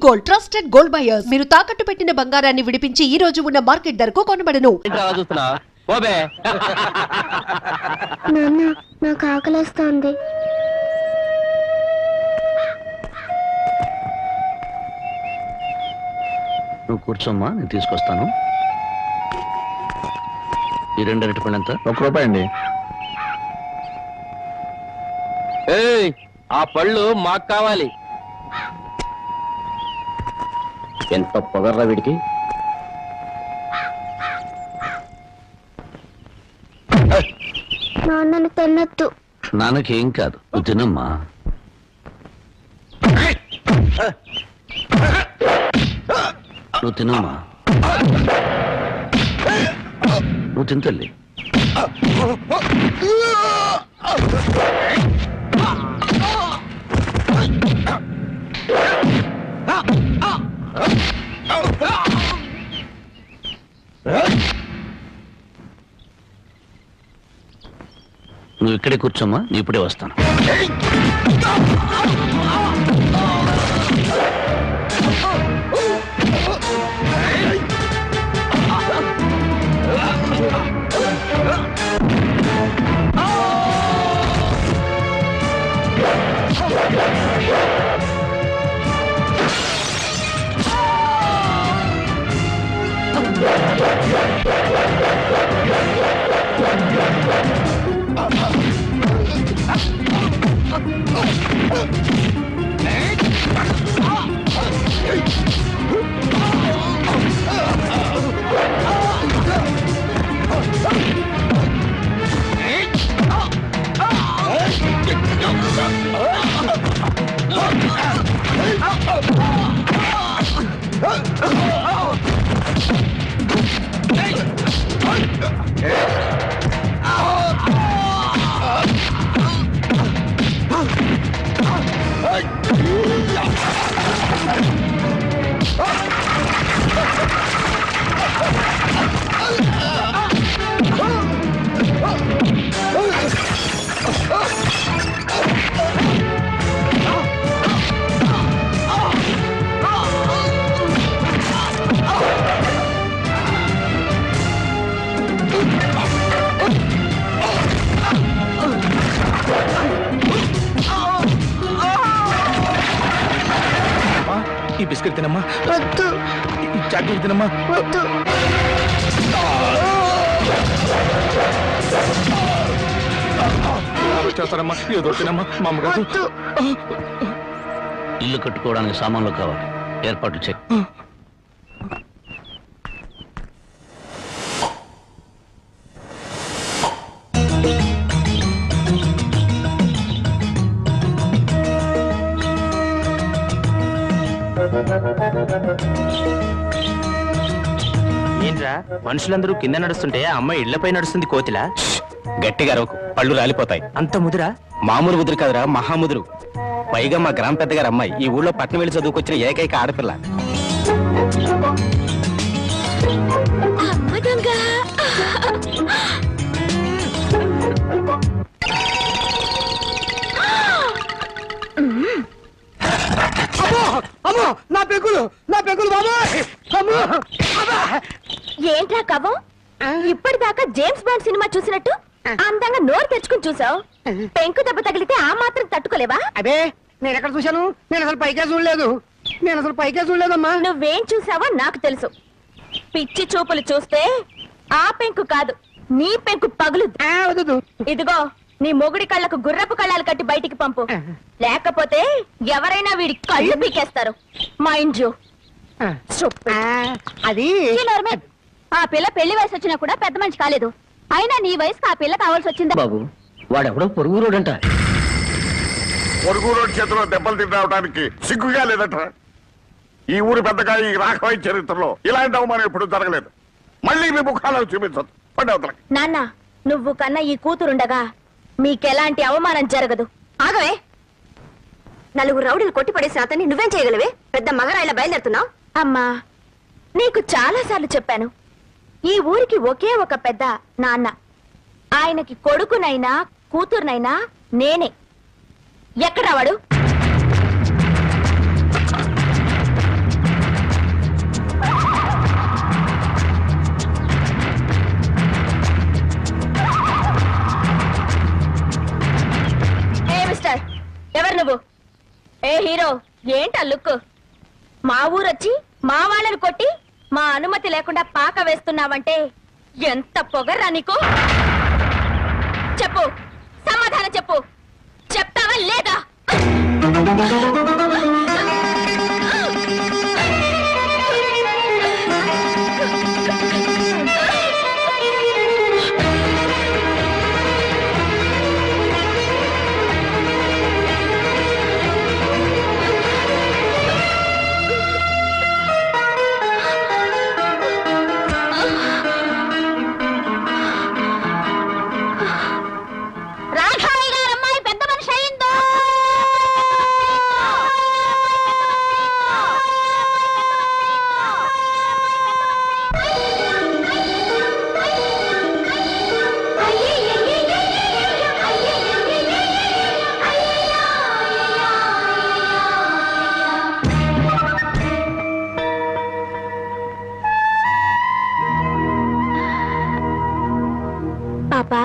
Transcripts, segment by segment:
Gold, trusted gold buyers. మీరు తాకట్టు పెట్టిన బంగారాన్ని విడిపించి ఈ రోజు ఉన్న మార్కెట్ ధరకు కొనబడను. నాన్న, నాకు ఆకలేస్తోంది. నువ్వు కూర్చోమ్మా, నేను తీసుకొస్తాను. ఈ 2 అరటిపళ్ళు ఎంత? ₹1 అండి. ఆ పళ్ళు మాకు కావాలి. ఎంత పొగర్రా వీడికి. నాన్నని తిన్నట్టు. నాన్నకేం కాదు, నువ్వు తినమ్మా. నువ్వు తినమ్మా, నువ్వు తింతల్లి. నువ్వు ఇక్కడే కూర్చోమ్మా, నీ ఇప్పుడే వస్తాను. ఈ బిస్కెట్ తినమ్మా. వద్దు. ఈ చాక్లెట్ తినమ్మా. వద్దు. చేస్తారమ్మా, ఏదో తినమ్మా. మా అమ్మగారు వద్దు. ఇల్లు కట్టుకోవడానికి సామాన్లు కావాలి, ఏర్పాట్లు చెక్. ఏంట్రా మనుషులందరూ కింద నడుస్తుంటే ఆ అమ్మాయి ఇళ్లపై నడుస్తుంది కోతిలా? గట్టిగా అరవకు, పళ్ళు రాలిపోతాయి. అంత ముదురా? మామూలు ముదురు కాదురా, మహాముదురు. పైగా మా గ్రామ పెద్దగారు అమ్మాయి, ఈ ఊళ్ళో పట్నం వెళ్ళి చదువుకొచ్చిన ఏకైక ఆడపిల్ల. నా పెగులు బాబాయ్. ఏంట్రా కవ్వం? ఇప్పటిదాకా జేమ్స్ బాండ్ సినిమా చూసినట్టు అందంగా నోరు తెచ్చుకుని చూసావు. పెంకు దెబ్బ తగిలితే ఆ మాత్రం తట్టుకోలేవా? అదే నేను ఎక్కడ చూశాను? నేను అసలు పైకే చూడలేదమ్మా. నువ్వేం చూసావో నాకు తెలుసు. పిచ్చి చూపులు చూస్తే ఆ పెంకు కాదు, నీ పెంకు పగులు. వద్దు. ఇదిగో నీ మొగుడి కళ్ళకు గుర్రపు కళ్ళాలు కట్టి బయటికి పంపు, లేకపోతే ఎవరైనా వీడి కళ్ళు పీకేస్తారు. Mind you. అది ఆ పిల్ల పెళ్లి వయసు వచ్చినా కూడా పెద్ద మనిషి కాలేదు. అయినా నీ వయసుకు ఆ పిల్ల కావాల్సి వచ్చిందా? బాబు, వాడెవడో పొరుగు రోడంట. పొరుగు రోడ్ చేతిలో దెబ్బలు తినడానికి సిగ్గుగా లేదట. ఈ ఊరి పెద్దగా ఈ రాఘవయ్య చరిత్రలో ఇలాంటి అవమానం ఎప్పుడు జరగలేదు. మళ్ళీ మీ ముఖాలను చూపించదు. పండవతలకి నాన్న, నువ్వు కన్నా ఈ కూతురుండగా మీకెలాంటి అవమానం జరగదు. ఆగవే. నలుగురు రౌడీలు కొట్టిపడేసిన అతన్ని నువ్వేం చేయగలవే? పెద్ద మగరాయిలా బయలుదేరుతున్నావు. అమ్మా, నీకు చాలా సార్లు చెప్పాను, ఈ ఊరికి ఒకే ఒక పెద్ద నాన్న. ఆయనకి కొడుకునైనా కూతురునైనా నేనే. ఎక్కడా వాడు? ఏంటా లుక్? మా ఊరొచ్చి మా వాళ్ళని కొట్టి మా అనుమతి లేకుండా పాక వేస్తున్నావంటే ఎంత పొగర్రా నీకు? చెప్పు, సమాధానం చెప్పు. చెప్తావా లేదా? పాపా,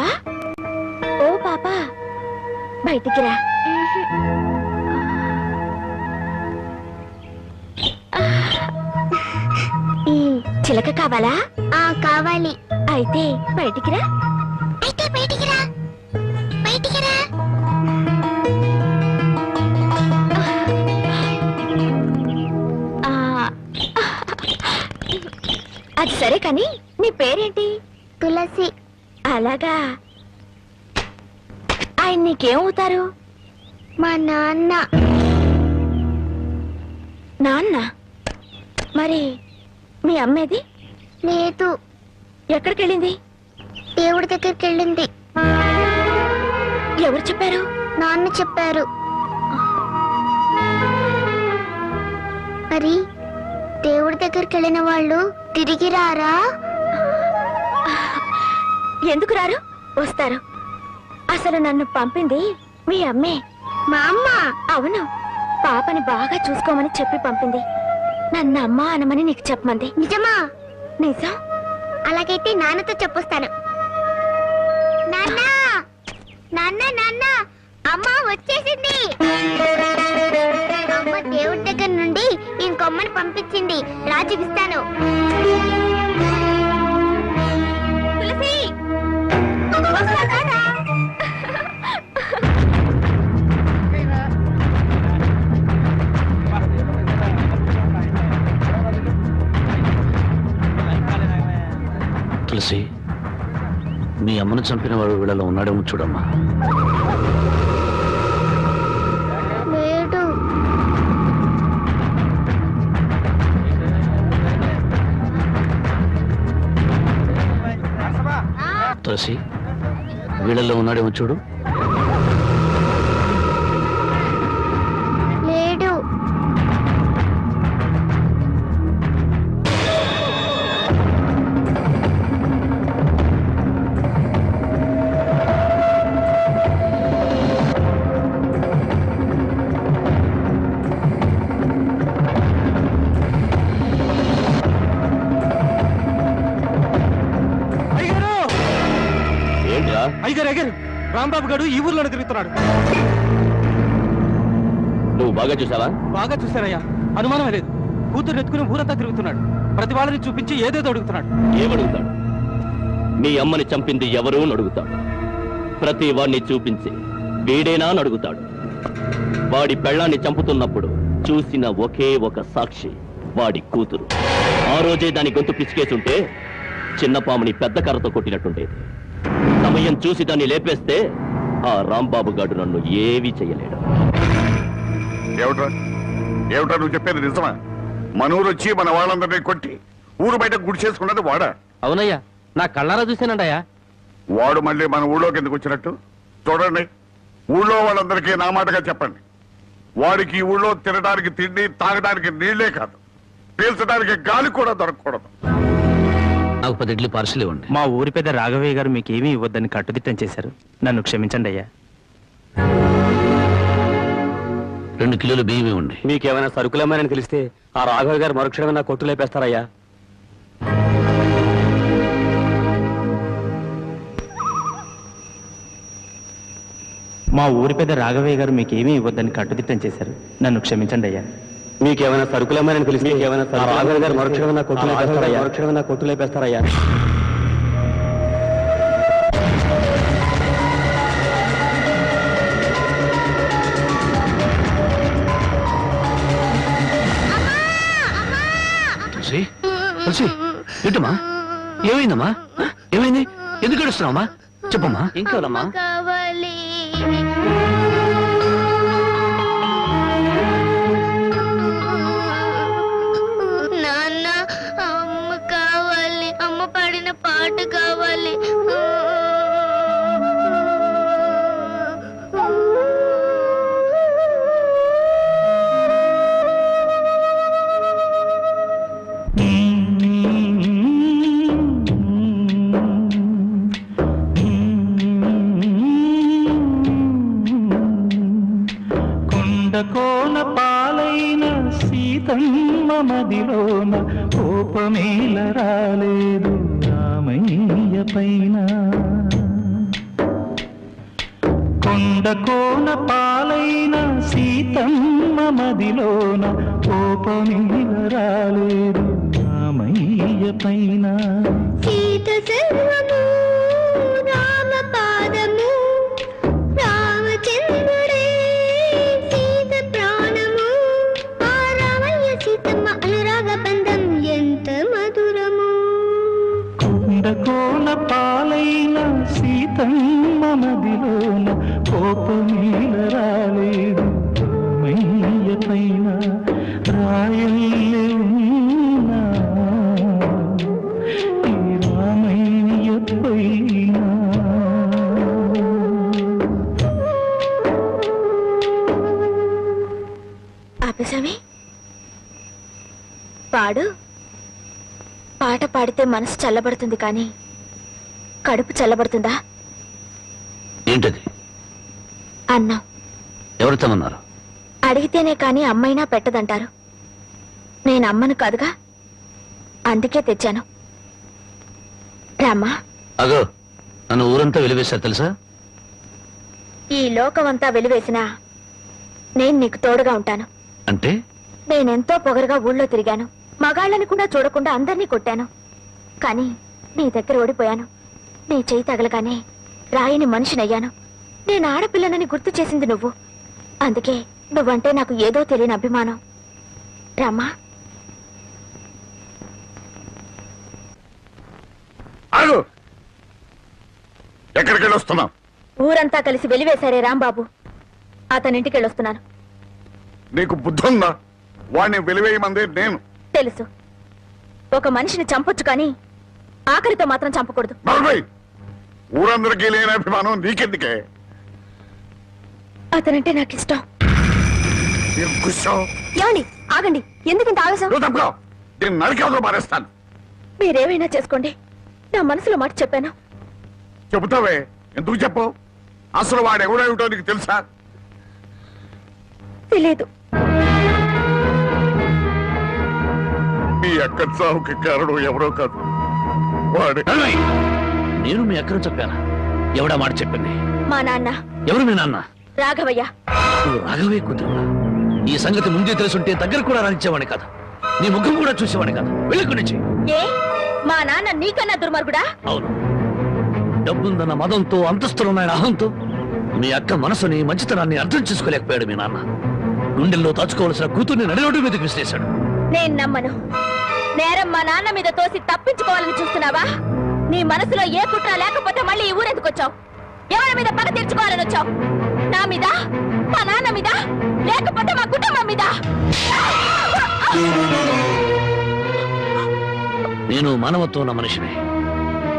ఓ పాపా, బయటికి రా. ఈ చిలక కావాలా? కావాలి. అయితే బయటికి రా. బయటికి రా. అది సరే కాని నీ పేరేంటి? తులసి. అలాగా. ఆయన నీకేమవుతారు? మా నాన్న. నాన్న? మరి మీ అమ్మేది? లేదు. ఎక్కడికి వెళ్ళింది? దేవుడి దగ్గరికి వెళ్ళింది. ఎవరు చెప్పారు? నాన్న చెప్పారు. మరి దేవుడి దగ్గరికి వెళ్ళిన వాళ్ళు తిరిగి రారా? ఎందుకు రారు? వస్తారు. అసలు నన్ను పంపింది మీ అమ్మే. మా అమ్మ? అవును. పాపని బాగా చూసుకోమని చెప్పి పంపింది. నన్ను అమ్మ అనమని నీకు చెప్పమంది. నిజమా? నిజం. అలాగైతే నాన్నతో చెప్పొస్తాను. నాన్న, నాన్న, నాన్న, అమ్మ వచ్చేసింది. అమ్మ దేవుడి దగ్గర నుండి ఇంకొమ్మని పంపించింది. రాజుకిస్తాను. తులసి, తులసి, మీ అమ్మను చంపిన వాడు వీళ్ళలో ఉన్నాడేమో చూడమ్మా. లేడు. తులసి, వీళ్ళలో ఉన్నాడేమో చూడు. లేడు. అయ్యగారు రాంబాబు గారు ఈ ఊర్లోనే తిరుగుతున్నాడు. నువ్వు బాగా చూసావా? బాగా చూశారయ్యా, అనుమానమే లేదు. కూతురు ఎత్తుకుని ఊరంతా తిరుగుతున్నాడు. ప్రతి వాళ్ళని చూపించి ఏదేదో అడుగుతున్నాడు. ఏమడుగుతాడు? మీ అమ్మని చంపింది ఎవరు అని అడుగుతాడు. ప్రతి వాడిని చూపించి వీడేనా అని అడుగుతాడు. వాడి పెళ్ళాన్ని చంపుతున్నప్పుడు చూసిన ఒకే ఒక సాక్షి వాడి కూతురు. ఆ రోజే దాని గొంతు పిసికేస్తుంటే చిన్న పాముని పెద్ద కర్రతో కొట్టినట్టుండేది. సమయం చూసి దాన్ని లేపేస్తే ఆ రాంబాబు గారు నన్ను ఏమీ చెయ్యలేడు. ఏమిట్రా ఏమిట్రా నువ్వు చెప్పేది నిజమా? మన ఊరు వచ్చి మన వాళ్ళందరినీ కొట్టి ఊరు బయట గుడి చేసుకున్నది వాడా? అవునయ్యా, నా కళ్ళారా చూసానండయ్యా. వాడు మళ్ళీ మన ఊళ్ళోకి ఎందుకు వచ్చినట్టు? చూడండి, ఊళ్ళో వాళ్ళందరికీ నా మాటగా చెప్పండి. వాడికి ఈ ఊళ్ళో తినడానికి తిండి, తాగడానికి నీళ్లే కాదు, పీల్చడానికి గాలి కూడా దొరకకూడదు. నాకు 10 ఇడ్లీ పార్సల్ ఇవ్వండి. మా ఊరి పెద్ద రాఘవయ్య గారు మీకేమీ ఇవ్వద్దని కట్టుదిట్టం చేశారు. నన్ను క్షమించండి అయ్యా. 2 కిలోలు బియ్యం ఇవ్వండి. మీకేమైనా సరుకులేమని తెలిస్తే ఆ రాఘవయ్య గారు మరుక్షణమే నా కొట్టు లేపేస్తారయ్యా. మా ఊరి పెద్ద రాఘవయ్య గారు మీకేమీ ఇవ్వద్దని కట్టుదిట్టం చేశారు. నన్ను క్షమించండి అయ్యా. మీకేమైనా సరుకులేమని తెలిసి రాఘవ గారు మరుక్షణం నా కొట్టులేపేస్తారయ్యా. ఏంటమ్మా, ఏమైందమ్మా? ఏమైంది? ఎందుకు ఏడుస్తున్నావమ్మా? చెప్పమ్మా. ఇంకోనమ్మా కావాలి. నాన్న, అమ్మ కావాలి. అమ్మ పాడిన పాట కావాలి. కోన పాలైన సీతమ్మ మదిలోన కోపమేల రాలేదు రామయ్య పైన. కొండకోన పాలైన సీతమ్మ మదిలోన కోపమేల రాలేదు రామయ్య పైన. సీత సర్వము రామ పాదము, రామచంద్రుడే సీత ప్రాణము. ఆ రామయ్య సీతమ్మ అనురాగ బంధం ఎంత మధురము. కొండకోన పాలైన సీతమ్మ మదిలోన కోపమేల రాలేదు రామయ్య పైన. రాయల్లే ఉన్నా ఈ రామయ్య పైన. ఆపేశామి, పాడు. పాట పాడితే మనసు చల్లబడుతుంది కానీ కడుపు చల్లబడుతుందా? ఏంటది? అన్నం ఎవరితోమన్నారు? అడిగితేనే కాని అమ్మైనా పెట్టదంటారు. నేను అమ్మను కాదుగా, అందుకే తెచ్చాను. రామ్మా. అగో, నన్ను ఊరంతా వెలివేశారు తెలుసా? ఈ లోకమంతా వెలివేసినా నేను నీకు తోడుగా ఉంటాను. అంటే నేనెంతో పొగరుగా ఊళ్ళో తిరిగాను. మగాళ్ళని కూడా చూడకుండా అందరినీ కొట్టాను. కానీ నీ దగ్గర ఓడిపోయాను. నీ చేయి తగలగానే రాయిని మనిషినయ్యాను. నేను ఆడపిల్లనని గుర్తు చేసింది నువ్వు. అందుకే నువ్వంటే నాకు ఏదో తెలియని అభిమానం. రామ్మా. ఆగు. ఎక్కడికి వెళ్ళొస్తున్నావు? ఊరంతా కలిసి వెలివేశారే రాంబాబు, అతనింటికి వెళ్ళొస్తున్నాను. నీకు బుద్ధి ఉందా? వాడిని వెలివేయమంది నేను. తెలుసు. ఒక మనిషిని చంపొచ్చు కానీ ఆఖరితో మాత్రం చంపకూడదు. బాబాయ్, ఊరందరికీ లేని అభిమానం నీకెందుకే? అతనంటే నాకు ఇష్టం. కూర్చో. ఏమండి, ఆగండి. ఎందుకింత ఆవేశం? నువ్వు తప్పుకో. నేను నరికేవతో మారేస్తాను. మీరేమైనా చేసుకోండి, నా మనసులో మాట చెప్పాను. చెబుతావే, ఎందుకు చెప్పు? అసలు వాడు ఎవడేమిటో నీకు తెలుసా? తెలీదు. మీ అక్క చావుకి కారణం ఎవరో కాదు, వాడే. నేను మీ అక్కను చెప్పానా? ఎవడా మాట చెప్పింది? మా నాన్న. ఎవరు మీ నాన్న? రాఘవయ్య. నువ్వు రాఘవే కూతురువా? ఈ సంగతి ముందే తెలుసుంటే దగ్గర కూడా రానిచ్చేవాడి కాదు, నీ ముఖం కూడా చూసేవాడి కాదు. వెళ్ళి నుంచి. ఏ, మా నాన్న నీకన్నా దుర్మార్గుడా? అవును. డబ్బుందన్న మదంతో, అంతస్తులున్నాయన అహంతో మీ అక్క మనసుని, మంచితనాన్ని అర్థం చేసుకోలేకపోయాడు మీ నాన్న. గుండెల్లో దాచుకోవాల్సిన కూతుర్ని నడిరోడ్డు మీదకి విసిరేశాడు. నేను నమ్మను. నేరం మా నాన్న మీద తోసి తప్పించుకోవాలని చూస్తున్నావా? నీ మనసులో ఏ కుట్ర లేకపోతే మళ్ళీ ఈ ఊరెందుకు వచ్చావు? ఎవరి మీద పగ తీర్చుకోవాలని వచ్చావు? నా మీద, మా నాన్న మీద, లేకపోతే మా కుటుంబం మీద? నేను మానవత్వం ఉన్న మనిషిని.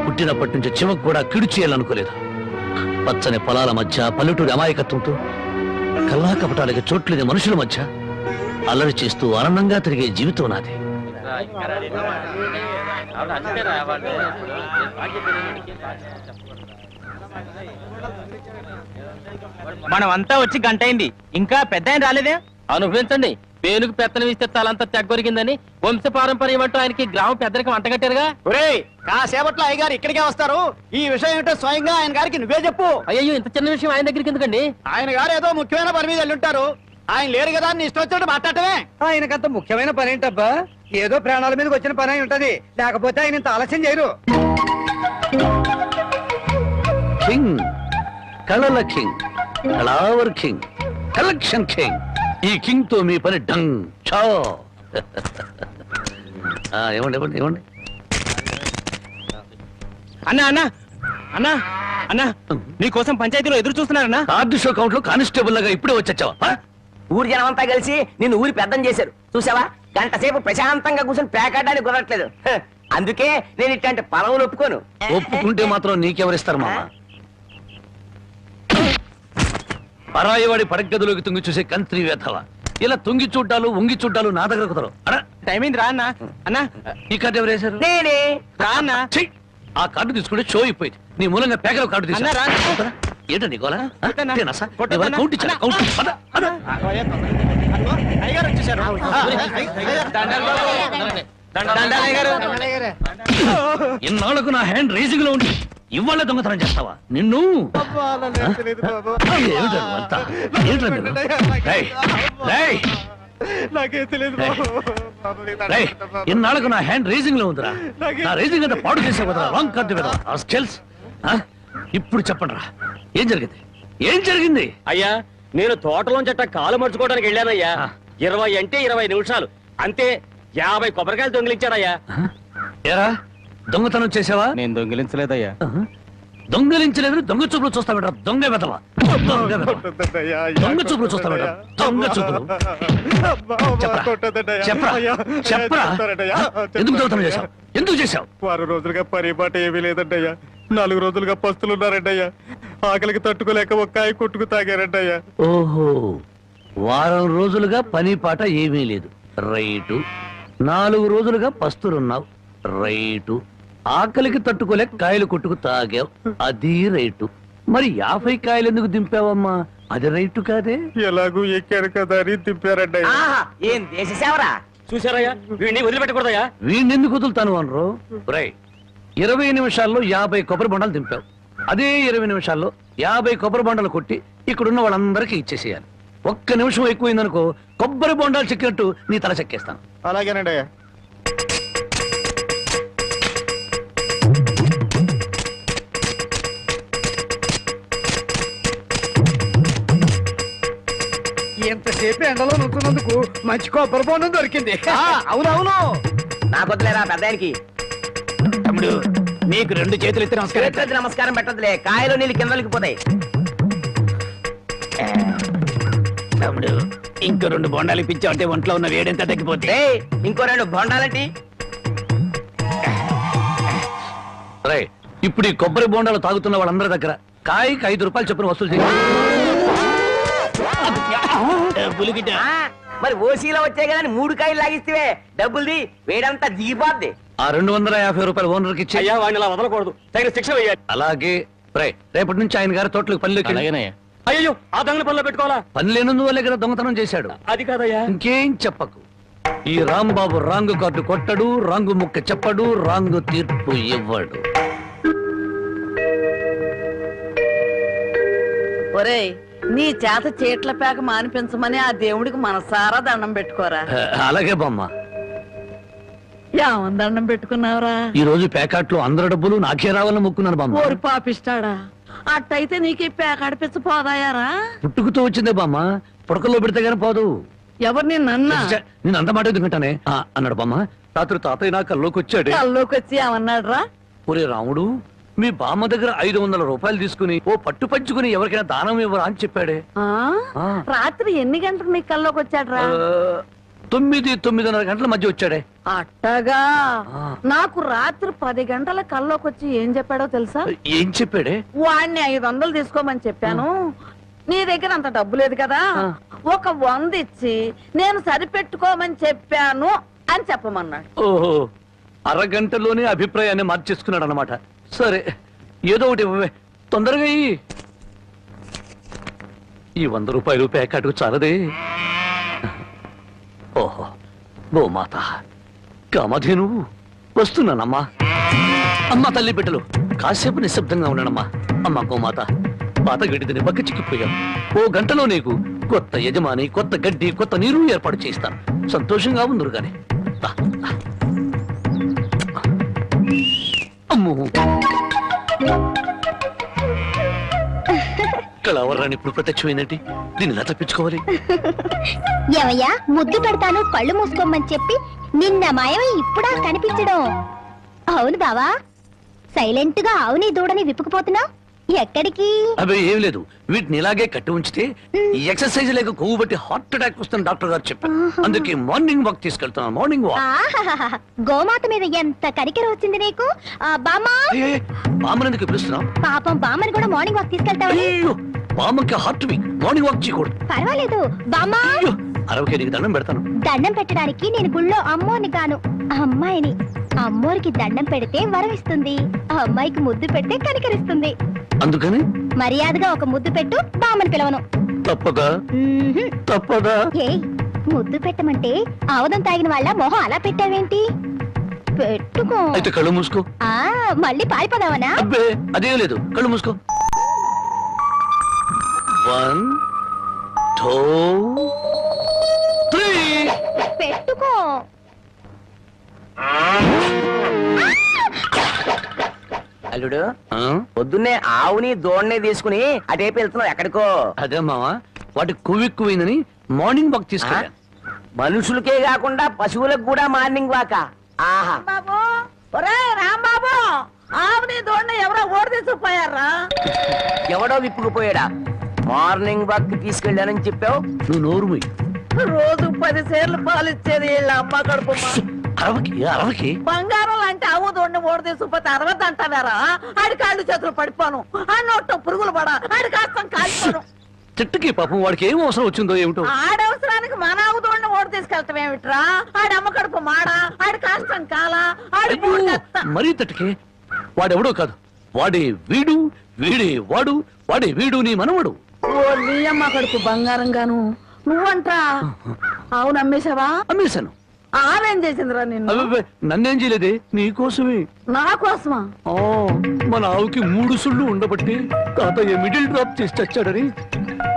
పుట్టినప్పటి నుంచి చివకు కూడా కిడు చేయాలనుకోలేదు. పచ్చని పొలాల మధ్య, పల్లెటూరి అమాయకత్వంతో, కల్లా కపటాలకి చోట్లేని మనుషుల మధ్య అల్లరి చేస్తూ ఆనందంగా తిరిగే జీవితం నాది. మనమంతా వచ్చి గంట అయింది, ఇంకా పెద్ద ఆయన రాలేదే? అనుభవించండి, పేనుకు పెత్తనం ఇస్తే తలంతా తెగ్గొరిగిందని వంశ పారంపర్యం అంటూ ఆయనకి గ్రామ పెద్దరికి వంట కట్టారుగా. ఒరేయ్ కాసేపట్లో అయ్యగారు ఇక్కడికే వస్తారు. ఈ విషయం ఏంటో స్వయంగా ఆయన గారికి నువ్వే చెప్పు. అయ్యో ఇంత చిన్న విషయం ఆయన దగ్గరికి ఎందుకండి? ఆయన గారు ఏదో ముఖ్యమైన పని మీద వెళ్ళుంటారు. ఆయన లేరు కదా అని ఇష్టం వచ్చినట్టు మాట్లాడటమే. ఆయనకంత ముఖ్యమైన పని ఏంటబ్బా? ఏదో ప్రాణాల మీదకి వచ్చిన పని అయి ఉంటది, లేకపోతే ఆయన ఇంత ఆలస్యం చేయరు. కింగ్, కళల కింగ్, కళావర్ కింగ్, కలెక్షన్ కింగ్. ఈ కింగ్ తో మీ పని డంగ్ చో. ఏమండి ఏమండి ఏమండి అన్నా అన్నా అన్నా అన్నా నీకోసం పంచాయతీలో ఎదురు చూస్తున్నారన్నా. కార్డు షో కౌంట్ లో కానిస్టేబుల్ లాగా ఇప్పుడే వచ్చావా? ఊరి జనం అంతా కలిసి నిన్ను ఊరి పెద్దం చేశారు చూసావా. గంట సేపు ప్రశాంతంగా కూర్చొని పేకాడడానికి కుదరట్లేదు. అందుకే నేను ఇట్లాంటి పదవులు ఒప్పుకోను. ఒప్పుకుంటే మాత్రం నీకెవరిస్తారు మామ? పరాయివాడి పడగదిలోకి తుంగి చూసే కంత్రి వేధవ. ఇలా తుంగి చూడ్డాలు ఉంగి చూడ్డాలు నా దగ్గర కుదరవు. టైం అయింది రా అన్నా. అన్నా ఈ కార్డు ఎవరు వేశారు? నేనే. రా అన్నా. ఛీ! ఆ కార్డు తీసుకుంటే షో అయిపోయింది. నీ మూలంగా పేకల కార్డు అన్నా, రా. తీసుకున్నా ఏంటండి గోలా? కొట్టన్నా. ఇదేనా సార్? కొట్టన్నా. ఎవరు కౌంట్ ఇచ్చారా? కౌంట్. పద, పద. అయ్యగారు వచ్చేసారు. ఇన్నాళ్లకు నా హ్యాండ్ రేసింగ్ లో ఉండి ఇవాళ దొంగతనం చేస్తావా? నిన్ను ఏమిటో అంతా? ఏంట్రా మీరు? రేయ్, రేయ్, నాకేం తెలియదు. రేయ్, ఇన్నాళ్లకు నా హ్యాండ్ రేసింగ్ లో ఉందిరా. నా రేసింగ్ అంతా పాడు చేసే వదరా. రాంగ్ కార్డు కదా ఆ స్కెల్స్. ఇప్పుడు చెప్పండి రా, ఏం జరిగింది? ఏం జరిగింది? అయ్యా నేను తోటలోంచట కాలు మర్చుకోవడానికి వెళ్ళానయ్యా. 20 అంటే 20 నిమిషాలు అంతే. 50 కొబ్బరికాయలు దొంగిలించాడయ్యా. ఏరా దొంగతనం చేసావా? నేను దొంగిలించలేదయ్యా. దొంగలించలేదు. దొంగ చూపులు చూస్తావేట్రా? దొంగ వెదవా, దొంగ వెదవా. దొంగ చూపులు చూస్తావేట్రా? దొంగ చూపులు. చెప్పరా, చెప్పరా, చెప్పరా. ఎందుకు దొంగతనం చేశావు? ఎందుకు చేశావు? 6 రోజులుగా పరిపాట ఏమీ లేదంటయ్యా. 4 రోజులుగా పస్తులున్నారంటయ్యా. ఆకలికి తట్టుకోలేక ఒక్కాయ కొట్టుకు తాగారంటయ్యా. ఓహో, వారం రోజులుగా పని పాట ఏమీ లేదు. రైటు. 4 రోజులుగా పస్తులున్నావు. రైటు. ఆకలికి తట్టుకోలేక కాయలు కొట్టుకు తాగావు. అది రైటు. మరి 50 కాయలు ఎందుకు దింపావమ్మా? అది రైటు కాదే. ఎలాగూ ఎక్కారు కదా అని దింపారంటయ్యా. ఆహా, ఏం దేశ సేవరా. చూసారయ్యా, వీడిని వదిలిపెట్టకూడదయ్యా. వీణెందుకు వదులుతాను అనరు? రై, 20 నిమిషాల్లో 50 కొబ్బరి బొండాలు దింపావు. అదే 20 నిమిషాల్లో 50 కొబ్బరి బొండాలు కొట్టి ఇక్కడున్న వాళ్ళందరికీ ఇచ్చేసేయాలి. 1 నిమిషం ఎక్కువైందనుకో కొబ్బరి బొండాలు చెక్కినట్టు నీ తల చెక్కేస్తాను. అలాగేనండి అయ్యా. ఎంతసేపు ఎండలో నుంచున్నందుకు మంచి కొబ్బరి బొండం దొరికింది. అవునవును, నాకొద్దులేరా పెద్దానికి. తమ్ముడు నీకు 2 చేతులు ఎత్తి నమస్కారం. చేతులెత్తి నమస్కారం పెట్టదులే, కాయలు నీళ్ళు కిందలకి పోతాయి. తమ్ముడు ఇంకో 2 బొండాలు ఇప్పించావు అంటే ఒంట్లో ఉన్న వేడెంత తగ్గిపోతే. ఏయ్, ఇంకో 2 బొండాలంటి. రై, ఇప్పుడు ఈ కొబ్బరి బొండాలు తాగుతున్న వాళ్ళందరి దగ్గర కాయకి 5 రూపాయలు చొప్పున వసూలు చేయాలి. ఆ, మరి ఓసీలో వచ్చాయి కదా 3 కాయలు లాగిస్తే డబ్బుల్ది వేడంతా దిగిపోద్ది. ఆ 250 రూపాయలు ఓనర్కి ఇచ్చి. అయ్యా వాడిని అలా వదలకూడదు, తగిన శిక్ష వేయాలి. అలాగే. రై, రేపటి నుంచి ఆయన గారి తోటలకు పనిలోకి అయ్యో ఆ దొంగల పనిలో పెట్టుకోవాలా? పని లేనందువల్లే కదా దొంగతనం చేశాడు. అది కాదయ్యా. ఇంకేం చెప్పకు. ఈ రాంబాబు రాంగు కార్డు కొట్టడు, రాంగు ముక్క చెప్పడు, రాంగు తీర్పు ఇవ్వడు. ఒరేయ్, నీ చేత చీట్ల పేక మానిపించమని ఆ దేవుడికి మనసారా దండం పెట్టుకోరా. అలాగే బామ్మ. ఏమని దండం పెట్టుకున్నావురా? ఈ రోజు ప్యాకెట్లో అందరి డబ్బులు నాకే రావాలని మొక్కున్నాను బామ్మ. ఓరి పాపిస్తాడా, అట్టయితే నీకు ఈ పేక అడిపించ పోదాయారా? పుట్టుకుతో వచ్చిందే బామ్మ, పుడకల్లో పెడితే గానీ పోదు. ఎవరు నిన్నన్నా? నేను అంత మాట ఎందుకంటానే అన్నాడు బామ్మ. రాత్రి తాతయ్య నా కల్లోకి వచ్చాడు. కల్లోకి వచ్చి ఏమన్నాడు రా? ఒరే రాముడు, మీ బామ్మ దగ్గర 500 రూపాయలు తీసుకుని ఓ పట్టు పంచుకుని ఎవరికైనా దానం ఇవ్వరా అని చెప్పాడే. రాత్రి ఎన్ని గంటలకు నీ కల్లోకి వచ్చాడు రా? 9-9:30 గంటల మధ్య వచ్చాడే. అట్టగా. నాకు రాత్రి 10 గంటల కల్లోకి వచ్చి ఏం చెప్పాడో తెలుసా? ఏం చెప్పాడే? వాడిని 500 తీసుకోమని చెప్పాను. నీ దగ్గర అంత డబ్బు లేదు కదా, ఒక 100 ఇచ్చి నేను సరిపెట్టుకోమని చెప్పాను అని చెప్పమన్నాడు. ఓహో, అరగంటలోనే అభిప్రాయాన్ని మార్చేసుకున్నాడు అన్నమాట. సరే, ఏదో ఒకటి ఇవ్వవే, తొందరగా ఈ 100 రూపాయలు ప్యాకెట్కు చాలదే. ఓహో గోమాత కామధేను వస్తున్నానమ్మా. అమ్మా తల్లి బిడ్డలు కాసేపు నిశ్శబ్దంగా ఉన్నానమ్మా. అమ్మా గోమాత పాత గడ్డిని బక్క చిక్కిపోయాం. ఓ గంటలో నీకు కొత్త యజమాని, కొత్త గడ్డి, కొత్త నీరు ఏర్పాటు చేస్తాను. సంతోషంగా ఉందరు గాని. అమ్మో కళావరాన్ని ఇప్పుడు ప్రత్యక్షమైందంటే దీన్ని ఎలా తప్పించుకోవాలి? ఏమయ్యా ముద్దు పెడతాను కళ్ళు మూసుకోమని చెప్పి నిన్న మాయమై ఇప్పుడా కనిపించడం? అవును బావా, సైలెంట్ గా అవుని దూడని విప్పుకుపోతున్నావు ఎక్కడికి? అవి ఏం లేదు, వీటిని ఇలాగే కట్టి ఉంచితే ఈ ఎక్సర్సైజ్ లేక కొవ్వు బట్టి హార్ట్ అటాక్ వస్తుంది డాక్టర్ గారు చెప్పారు. అందుకే మార్నింగ్ వాక్ తీసుకెళ్తున్నాను. Morning walk. ఆహాహాహా, గోమాత మీద ఎంత కనికెర వచ్చింది నీకు. బామ్మా, బామ్మనందుకు పిలుస్తున్నావు? పాపం బామ్మని కూడా మార్నింగ్ వాక్ తీసుకెళ్తావా? బామ్మకి హార్ట్ వీక్, మార్నింగ్ వాక్ చేయకూడదు. పర్వాలేదు బామ్మా, అరవకే నీకు దండం పెడతాను. దండం పెట్టడానికి నేను గుళ్ళో అమ్మోని కాను, అమ్మాయిని. అమ్మోరికి దండం పెడితే వరం ఇస్తుంది, అమ్మాయికి ముద్దు పెడితే కనికరిస్తుంది. అందుకని మర్యాదగా ఒక ముద్దు పెట్టు, బామ్మని పిలవను. తప్పదా? తప్పదా? ఏ ముద్దు పెట్టమంటే ఆవదం తాగిన వాళ్ళ మొహం అలా పెట్టావేంటి? పెట్టుకో. అయితే కళ్ళు మూసుకో. మళ్ళీ పారిపోదావనా? అబ్బే అదేం లేదు, కళ్ళు మూసుకో. 1 2 3 పెట్టుకో. అల్లుడు పొద్దున్నే ఆవుని దోణ్ణి తీసుకుని అటేపు వెళ్తున్నావు ఎక్కడికో? అదే మావా, వాటి కొవ్వెక్కువైందని మార్నింగ్ వాక్ తీసుకెళ్ళా. మనుషులకే కాకుండా పశువులకు కూడా మార్నింగ్ వాక? ఆహా బాబు, ఒరే రాంబాబు, ఆవుని దోణ్ణి ఎవరో ఓడి తీసుకుపోయారా? ఎవడో విప్పుకుపోయాడా? మార్నింగ్ వాక్ తీసుకెళ్ళానని చెప్పావు. నువ్వు నోరు మూయి. రోజు 10 సేర్లు పాలిచ్చేది వీళ్ళ అమ్మ కడుపు. అరవకి బంగారం లాంటి ఆవు దోణ్ణి ఓడి తీసుకుపోతే 60 అంటారా? ఆడి కాళ్ళు చేతులు పడిపోను, ఆ నోట్లో పురుగులు పడా, ఆడి కాస్తం కాలిపోను. చెట్టుకి పాపం వాడికి ఏం అవసరం వచ్చిందో ఏమిటో. ఆడవసరానికి మన ఆవు దోణ్ణి ఓడి తీసుకెళ్తాం ఏమిట్రా? ఆడి అమ్మ కడుపు మాడా, ఆడి కాస్తం కాలా, ఆడి మరీ తట్టుకే. వాడెవడో కాదు, వాడే వీడు, వీడే వాడు, వాడే వీడు నీ మనవడు. ఓ నీ అమ్మ కడుపు బంగారం గాను. నువ్వంటా ఆవును అమ్మేశావా? అమ్మేశాను. ఆవేం చేసిందిరా నిన్ను? నన్నేం చేయలేదే, నీకోసమే. నా కోసమా? మన ఆవుకి 3 సుళ్ళు ఉండబట్టి తాతయ్య మిడిల్ డ్రాప్ చేసి చచ్చాడని,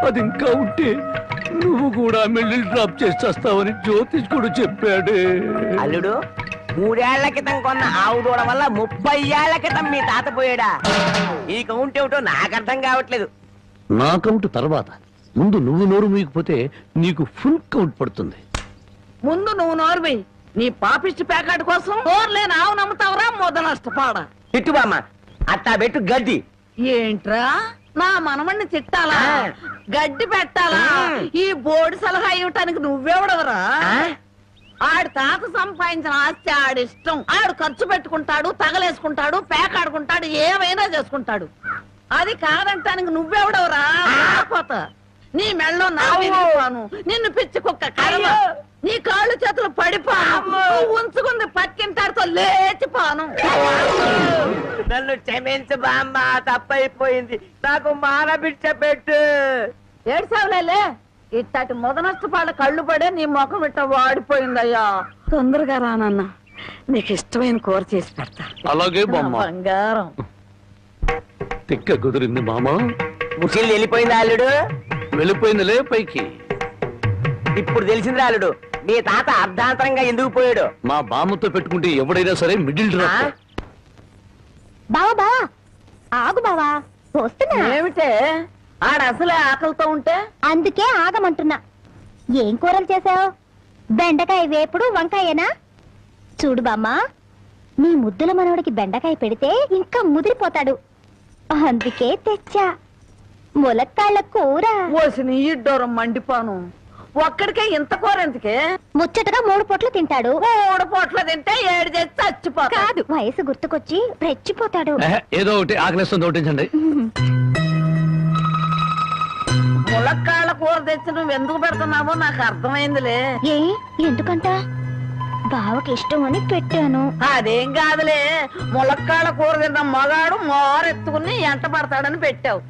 అది ఇంకా ఉంటే నువ్వు కూడా మిడిల్ డ్రాప్ చేసి చేస్తావని జ్యోతిష్కుడు చెప్పాడే. అల్లుడు, 3 ఏళ్ల క్రితం కొన్న ఆవు దూడ వల్ల 30 ఏళ్ల క్రితం మీ తాత పోయాడా? ఈ కౌంట్ ఏమిటో నాకు అర్థం కావట్లేదు. నా కౌంట్ తర్వాత, ముందు నువ్వు నోరు మూయకపోతే నీకు ఫుల్ కౌంట్ పడుతుంది. ముందు నువ్వు నోర్వి. నీ పాపిష్టి ప్యాకెట్ కోసం నోర్లేని ఆవు నమ్ముతావరా? మొద నష్టపాడ. తిట్టుబామ్మ, అట్టా పెట్టు గడ్డి. ఏంట్రా నా మనమణ్ణి తిట్టాలా? గడ్డి పెట్టాలా? ఈ బోర్డు సలహా ఇవ్వటానికి నువ్వెవడవరా? ఆడి తాత సంపాదించిన ఆస్తి ఆడిష్టం. ఆడు ఖర్చు పెట్టుకుంటాడు, తగలేసుకుంటాడు, పేకాడుకుంటాడు, ఏమైనా చేసుకుంటాడు. అది కాదంటానికి నువ్వెవడవరా? నీ మెళ్ళో నా విరిగిపోను, నిన్ను పిచ్చి కుక్క కర్మ, నీ కాళ్ళు చేతులు పడిపోను, నువ్వు ఉంచుకుంది పక్కింటాడితో లేచిపోను. నన్ను క్షమించు బామ్మ, తప్పైపోయింది. నాకు మానబిడ్డ పెట్టు. ఏడ్చావులేలే, ఇట్టటి మొద నష్టపాళ్ళ కళ్ళు పడే నీ ముఖం ఇట్ట వాడిపోయిందయ్యా. తొందరగా రానన్న, నీకు ఇష్టమైన కూర చేసి పెడతా. అలాగే బామ్మ. బంగారం తిక్క కుదిరింది మామ. ముసలి వెళ్ళిపోయింది అల్లుడు. వెళ్ళిపోయిందిలే పైకి. ఇప్పుడు తెలిసింది అల్లుడు, మీ తాత అర్ధాంతరంగా ఎందుకు పోయాడు. మా బామ్మతో పెట్టుకుంటే ఎవడైనా సరే మిడిల్ డ్రాప్. బావా బావా ఆగు బావా, వస్తున్నా. ఏమిటే ఆడ అసలే ఆకలితో ఉంటే? అందుకే ఆగమంటున్నా. ఏం కూరలు చేసావు? బెండకాయ వేపుడు, వంకాయేనా? చూడు బామ్మా, నీ ముద్దుల మనవడికి బెండకాయ పెడితే ఇంకా ముదిరిపోతాడు, అందుకే తెచ్చా ములక్కాళ్ళ కూర. ఓసిన ఈ డోరం మండిపోను. ఒక్కడికే ఇంత కూర ఎందుకే? ముచ్చటగా 3 పూట్లు తింటాడు. 3 పూట్ల తింటే 7 చేసి చచ్చిపోతాడు. కాదు, వయసు గుర్తుకొచ్చి రెచ్చిపోతాడు. ఏదో ఒకటి ఆకలిస్తుంది ఒకటించండి. ములక్కాళ్ళ కూర తెచ్చి నువ్వు ఎందుకు పెడుతున్నావో నాకు అర్థమైందిలే. ఏ ఎందుకంట? బావకి ఇష్టం అని పెట్టాను. అదేం కాదులే, ములక్కాళ్ళ కూర తిన్న మగాడు మోరెత్తుకుని ఎంట పడతాడని పెట్టావు.